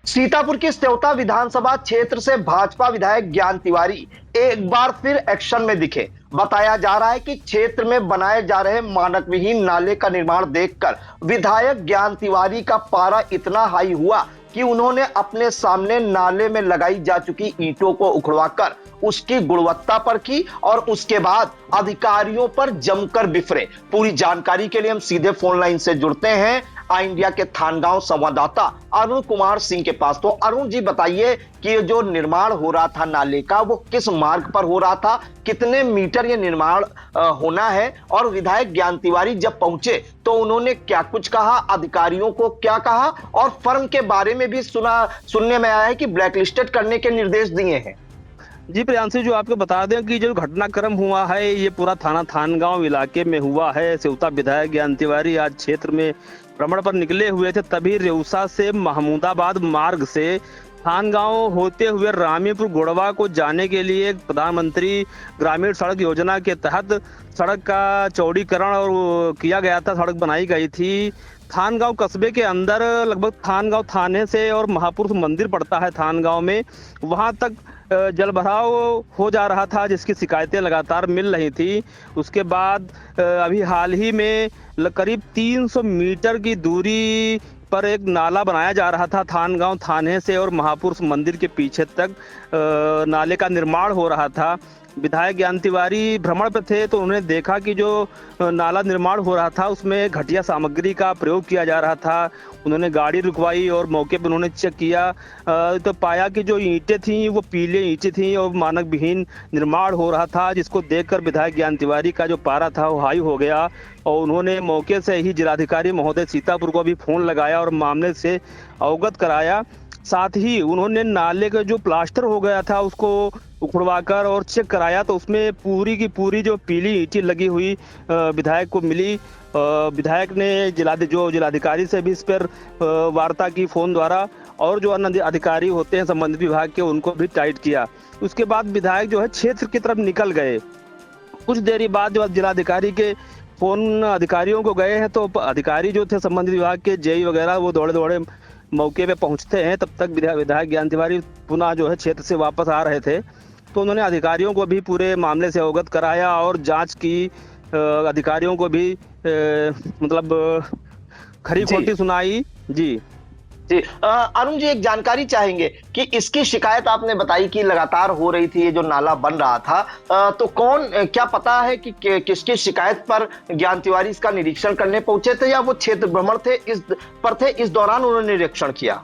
सीतापुर की सेवता विधानसभा क्षेत्र से भाजपा विधायक ज्ञान तिवारी एक बार फिर एक्शन में दिखे। बताया जा रहा है कि क्षेत्र में बनाए जा रहे मानक विहीन नाले का निर्माण देखकर विधायक ज्ञान तिवारी का पारा इतना हाई हुआ कि उन्होंने अपने सामने नाले में लगाई जा चुकी ईंटों को उखड़वाकर उसकी गुणवत्ता पर की और उसके बाद अधिकारियों पर जमकर बिफरे। पूरी जानकारी के लिए हम सीधे फोन लाइन से जुड़ते हैं आई इंडिया के थानगांव संवाददाता अरुण कुमार सिंह के पास। तो अरुण जी बताइए कि जो निर्माण हो रहा था नाले का वो किस मार्ग पर हो रहा था, कितने मीटर ये निर्माण होना है, और विधायक ज्ञान तिवारी जब पहुंचे तो उन्होंने क्या कुछ कहा, अधिकारियों को क्या कहा, और फर्म के बारे में भी सुनने में आया है कि ब्लैकलिस्टेड करने के निर्देश दिए हैं। जी प्रियांशु, जो आपको बता दें कि जो घटनाक्रम हुआ है ये पूरा थाना थानगांव इलाके में हुआ है। सेवता विधायक ज्ञान तिवारी आज क्षेत्र में भ्रमण पर निकले हुए थे, तभी रेउसा से महमूदाबाद मार्ग से थानगांव होते हुए रामीपुर गोड़वा को जाने के लिए प्रधानमंत्री ग्रामीण सड़क योजना के तहत सड़क का चौड़ीकरण और किया गया था, सड़क बनाई गई थी। थानगांव कस्बे के अंदर लगभग थानगांव थाने से और महापुरुष मंदिर पड़ता है थानगांव में, वहां तक जल भराव हो जा रहा था जिसकी शिकायतें लगातार मिल रही थी। उसके बाद अभी हाल ही में करीब 300 मीटर की दूरी पर एक नाला बनाया जा रहा था थानगांव थाने से और महापुरुष मंदिर के पीछे तक नाले का निर्माण हो रहा था। विधायक ज्ञान तिवारी भ्रमण पर थे तो उन्होंने देखा कि जो नाला निर्माण हो रहा था उसमें घटिया सामग्री का प्रयोग किया जा रहा था। उन्होंने गाड़ी रुकवाई और मौके पर उन्होंने चेक किया तो पाया कि जो ईंटें थीं वो पीले ईंटें थीं और मानक विहीन निर्माण हो रहा था, जिसको देखकर विधायक ज्ञान तिवारी का जो पारा था वो हाई हो गया और उन्होंने मौके से ही जिलाधिकारी महोदय सीतापुर को भी फोन लगाया और मामले से अवगत कराया। साथ ही उन्होंने नाले का जो प्लास्टर हो गया था उसको उखड़वाकर और चेक कराया तो उसमें पूरी की पूरी जो पीली ईंटें लगी हुई विधायक को मिली। विधायक ने जिलाधिकारी से भी इस पर वार्ता की फोन द्वारा और जो अन्य अधिकारी होते हैं संबंधित विभाग के उनको भी टाइट किया। उसके बाद विधायक जो है क्षेत्र की तरफ निकल गए। कुछ देरी बाद जो जिलाधिकारी के फोन अधिकारियों को गए हैं तो अधिकारी जो थे संबंधित विभाग के जेई वगैरह वो दौड़े दौड़े मौके पे पहुंचते हैं। तब तक विधायक ज्ञान तिवारी पुनः जो है क्षेत्र से वापस आ रहे थे तो उन्होंने अधिकारियों को भी पूरे मामले से अवगत कराया और जांच की। अधिकारियों को भी मतलब खरी खोटी सुनाई। जी जी अरुण जी, एक जानकारी चाहेंगे कि इसकी शिकायत आपने बताई कि लगातार हो रही थी, ये जो नाला बन रहा था, तो कौन क्या पता है कि किसकी शिकायत पर ज्ञान तिवारी इसका निरीक्षण करने पहुंचे थे या वो क्षेत्र भ्रमण थे इस दौरान उन्होंने निरीक्षण किया?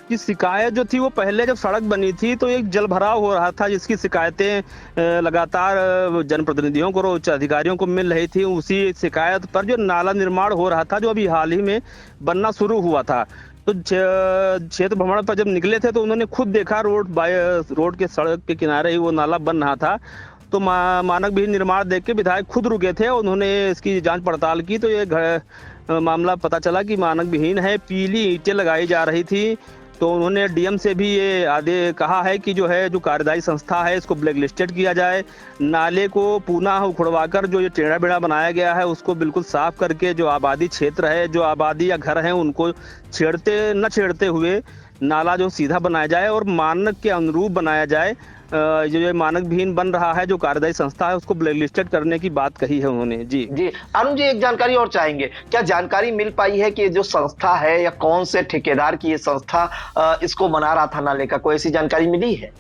की शिकायत जो थी वो पहले जब सड़क बनी थी तो एक जल भराव हो रहा था जिसकी शिकायतें लगातार जनप्रतिनिधियों को और उच्च अधिकारियों को मिल रही थी। उसी शिकायत पर जो नाला निर्माण हो रहा था जो अभी हाल ही में बनना शुरू हुआ था, तो क्षेत्र भ्रमण पर जब निकले थे तो उन्होंने खुद देखा रोड के सड़क के किनारे ही वो नाला बन रहा था। तो मानक विहीन निर्माण देख के विधायक खुद रुके थे, उन्होंने इसकी जांच पड़ताल की तो ये मामला पता चला कि मानक विहीन है, पीली ईंटें लगाई जा रही थी। तो उन्होंने डीएम से भी ये आदेश कहा है कि जो कार्यदायी संस्था है इसको ब्लैक लिस्टेड किया जाए, नाले को पुनः उखड़वाकर जो ये टेढ़ा बेड़ा बनाया गया है उसको बिल्कुल साफ करके जो आबादी क्षेत्र है, जो आबादी या घर है उनको छेड़ते हुए नाला जो सीधा बनाया जाए और मानक के अनुरूप बनाया जाए। जो ये मानक विहीन बन रहा है जो कार्यदायी संस्था है उसको ब्लैक लिस्टेड करने की बात कही है उन्होंने। जी जी अरुण जी, एक जानकारी और चाहेंगे, क्या जानकारी मिल पाई है कि जो संस्था है या कौन से ठेकेदार की ये संस्था इसको बना रहा था नाले का, कोई ऐसी जानकारी मिली है?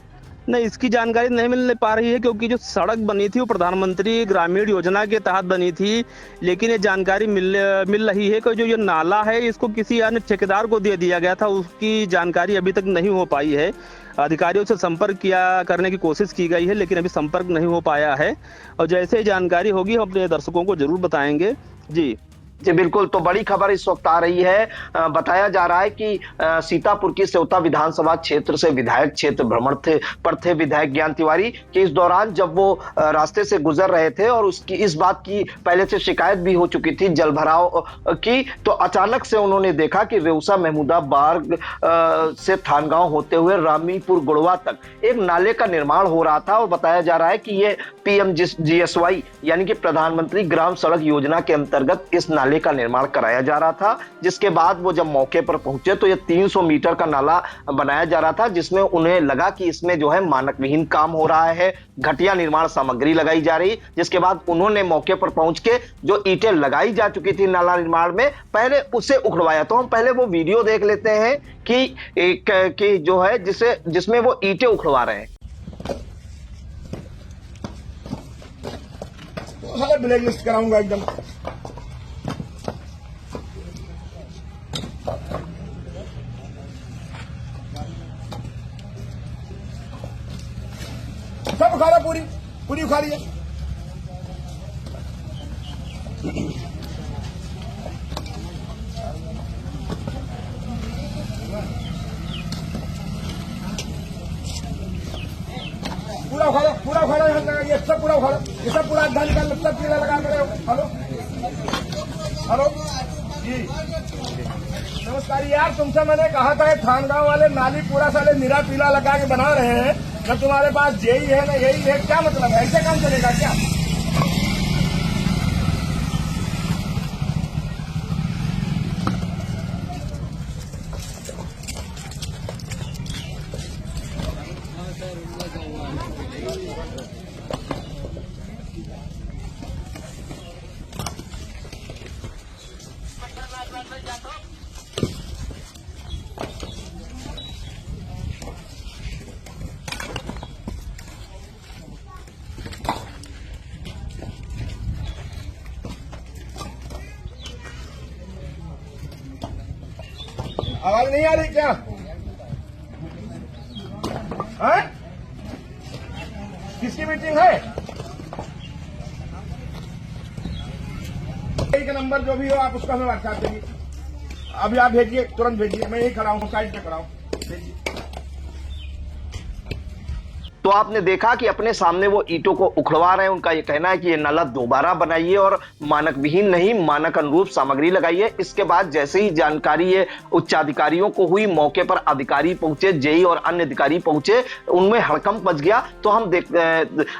नहीं, इसकी जानकारी नहीं मिल पा रही है क्योंकि जो सड़क बनी थी वो प्रधानमंत्री ग्रामीण योजना के तहत बनी थी, लेकिन ये जानकारी मिल रही है कि जो ये नाला है इसको किसी अन्य ठेकेदार को दे दिया गया था, उसकी जानकारी अभी तक नहीं हो पाई है। अधिकारियों से संपर्क करने की कोशिश की गई है लेकिन अभी संपर्क नहीं हो पाया है और जैसे ही जानकारी होगी हम अपने दर्शकों को जरूर बताएंगे। जी जी बिल्कुल, तो बड़ी खबर इस वक्त आ रही है। बताया जा रहा है कि सीतापुर की सेवता विधानसभा क्षेत्र से विधायक क्षेत्र भ्रमण पर थे विधायक ज्ञान तिवारी कि इस दौरान जब वो रास्ते से गुजर रहे थे और उसकी इस बात की पहले से शिकायत भी हो चुकी थी जल भराव की, तो अचानक से उन्होंने देखा कि रेउसा महमूदाबाद से थानगांव होते हुए रामीपुर गोड़वा तक एक नाले का निर्माण हो रहा था और बताया जा रहा है कि ये PMGSY यानी कि प्रधानमंत्री ग्राम सड़क योजना के अंतर्गत इस नाले नाले का निर्माण कराया जा रहा था, जिसके बाद वो जब मौके पर पहुंचे तो ये 300 मीटर का नाला बनाया जा रहा था, जिसमें उन्हें लगा कि इसमें जो है मानक विहीन काम हो रहा है, घटिया निर्माण सामग्री लगाई जा रही। जिसके बाद उन्होंने मौके पर पहुंच के जो ईंटें लगाई जा चुकी थी नाला निर्माण में, पहले उसे उखड़वाया। तो हम पहले वो वीडियो देख लेते हैं कि जो है जिसमें वो ईंटें उखड़वा रहे हैं। ब्लैक लिस्ट कराऊंगा एकदम। सब उखाड़ा, पूरी उखाड़ी है। पूरा उखाड़ा यहाँ लगा, ये सब पूरा उखाड़ा, ये सब पूरा अद्धा निकाल, सब पीला लगा कर। हेलो जी, नमस्कार यार, तुमसे मैंने कहा था थानगांव वाले नाली पूरा साले निरा पीला लगा के बना रहे हैं, जब तुम्हारे पास यही है ना यही है, क्या मतलब है? ऐसे काम चलेगा क्या? आवाज नहीं आ रही क्या? है? किसकी मीटिंग है? एक नंबर जो भी हो आप उसका हमें व्हाट्सएप देंगे। अभी आप भेजिए, तुरंत भेजिए, मैं यही खड़ा हूँ, साइड पे खड़ा हूँ, भेजिए। तो आपने देखा कि अपने सामने वो ईंटों को उखड़वा रहे हैं। उनका ये कहना है कि ये नाला दोबारा बनाइए और मानक विहीन नहीं, मानक अनुरूप सामग्री लगाइए। इसके बाद जैसे ही जानकारी ये उच्चाधिकारियों को हुई, मौके पर अधिकारी पहुंचे, जेई और अन्य अधिकारी पहुंचे, उनमें हड़कंप मच गया। तो हम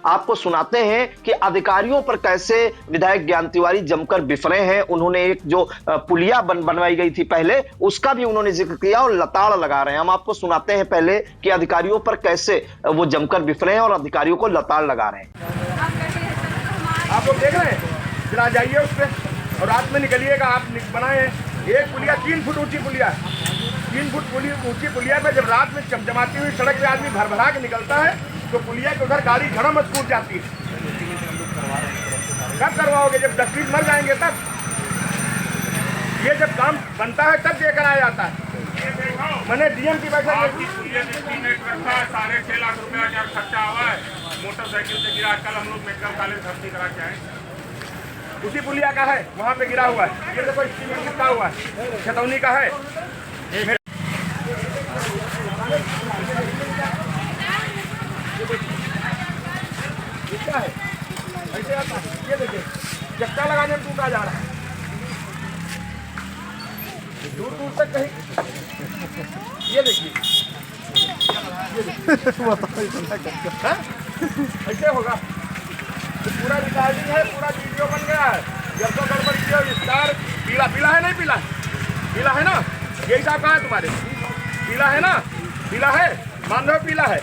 आपको सुनाते हैं कि अधिकारियों पर कैसे विधायक ज्ञान तिवारी जमकर बिफरे हैं। उन्होंने एक जो पुलिया बनवाई गई थी पहले, उसका भी उन्होंने जिक्र किया और लताड़ लगा रहे हैं। हम आपको सुनाते हैं पहले कि अधिकारियों पर कैसे वो जमकर बिफरे हैं और अधिकारियों को लताड़ लगा रहे हैं। आप लोग देख रहे हैं, फिर जाइए उस पर और रात में निकलिएगा। आप बनाए एक पुलिया 3 फुट ऊंची पुलिया, 3 फुट ऊंची पुलिया पे जब रात में चमचमाती हुई सड़क पे आदमी भर के निकलता है तो पुलिया के उधर गाड़ी झड़म कूद जाती है। कब करवाओगे? जब 10 फीट मर जाएंगे तब। ये जब काम बनता है तब ये कराया जाता है। मैंने डीएम की बैठक साढ़े 6 लाख रुपया क्या खर्चा हुआ है, मोटरसाइकिल से गिरा। कल हम लोग मेडिकल कॉलेज भर्ती करा के आए, उसी पुलिया का है, वहाँ पे गिरा हुआ है। ये देखो स्टील चिपका हुआ है, छतौनी का है। क्या है ऐसे आता है, ये देखिए चक्का लगाने में टूटा जा रहा है, दूर दूर तक कहीं। ये देखिए ऐसे होगा तो पूरा रिकॉर्डिंग है, पूरा वीडियो बन गया है। जब तो गड़बड़ किया स्टार पीला है, नहीं पीला है ना? यही साहब कहा है तुम्हारे, पीला है ना? पीला है, मान लो पीला है,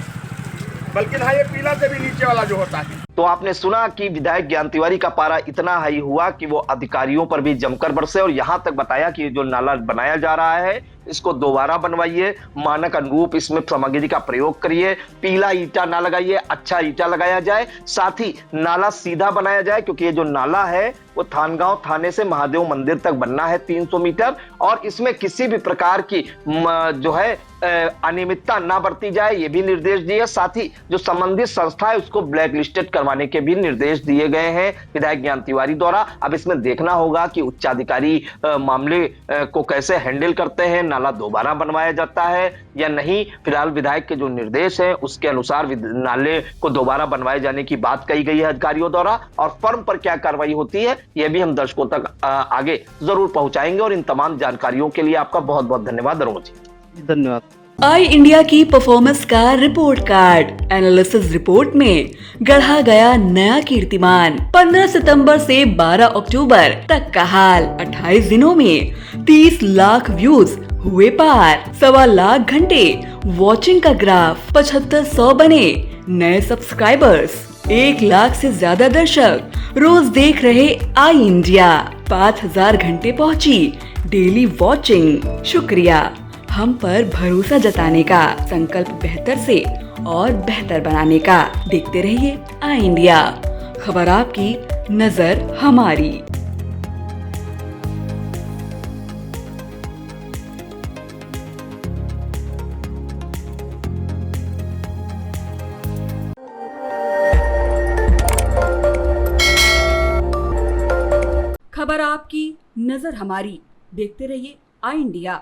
बल्कि हाँ ये पीला से भी नीचे वाला जो होता है। तो आपने सुना कि विधायक ज्ञान तिवारी का पारा इतना हाई हुआ कि वो अधिकारियों पर भी जमकर बरसे और यहां तक बताया कि जो नाला बनाया जा रहा है इसको दोबारा बनवाइए, मानक अनुरूप इसमें सामग्री का प्रयोग करिए, पीला ईंटा ना लगाइए, अच्छा ईंटा लगाया जाए, साथ ही नाला सीधा बनाया जाए, क्योंकि ये जो नाला है वो थानगांव थाने से महादेव मंदिर तक बनना है 300 मीटर, और इसमें किसी भी प्रकार की जो है अनियमितता ना बरती जाए, ये भी निर्देश दिए। साथ ही जो संबंधित संस्था है उसको ब्लैक लिस्टेड करवाने के भी निर्देश दिए गए हैं विधायक ज्ञान तिवारी द्वारा। अब इसमें देखना होगा कि उच्चाधिकारी मामले को कैसे हैंडल करते हैं, नाला दोबारा बनवाया जाता है या नहीं। फिलहाल विधायक के जो निर्देश हैं उसके अनुसार नाले को दोबारा बनवाए जाने की बात कही गई है अधिकारियों द्वारा, और फर्म पर क्या कार्रवाई होती है यह भी हम दर्शकों तक आगे जरूर पहुंचाएंगे। और इन तमाम जानकारियों के लिए आपका बहुत बहुत धन्यवाद अरुण जी। धन्यवाद। आई इंडिया की परफॉर्मेंस का रिपोर्ट कार्ड। एनालिसिस रिपोर्ट में गढ़ा गया नया कीर्तिमान। 15 सितंबर से 12 अक्टूबर तक का हाल। 28 दिनों में 30 लाख व्यूज हुए पार। 1.25 लाख घंटे वॉचिंग का ग्राफ। 7500 बने नए सब्सक्राइबर्स। 1 लाख से ज्यादा दर्शक रोज देख रहे आई इंडिया। 5000 घंटे पहुंची डेली वॉचिंग। शुक्रिया हम पर भरोसा जताने का। संकल्प बेहतर से और बेहतर बनाने का। देखते रहिए आई इंडिया, खबर आपकी, नजर हमारी। खबर आपकी, नजर हमारी। देखते रहिए आई इंडिया।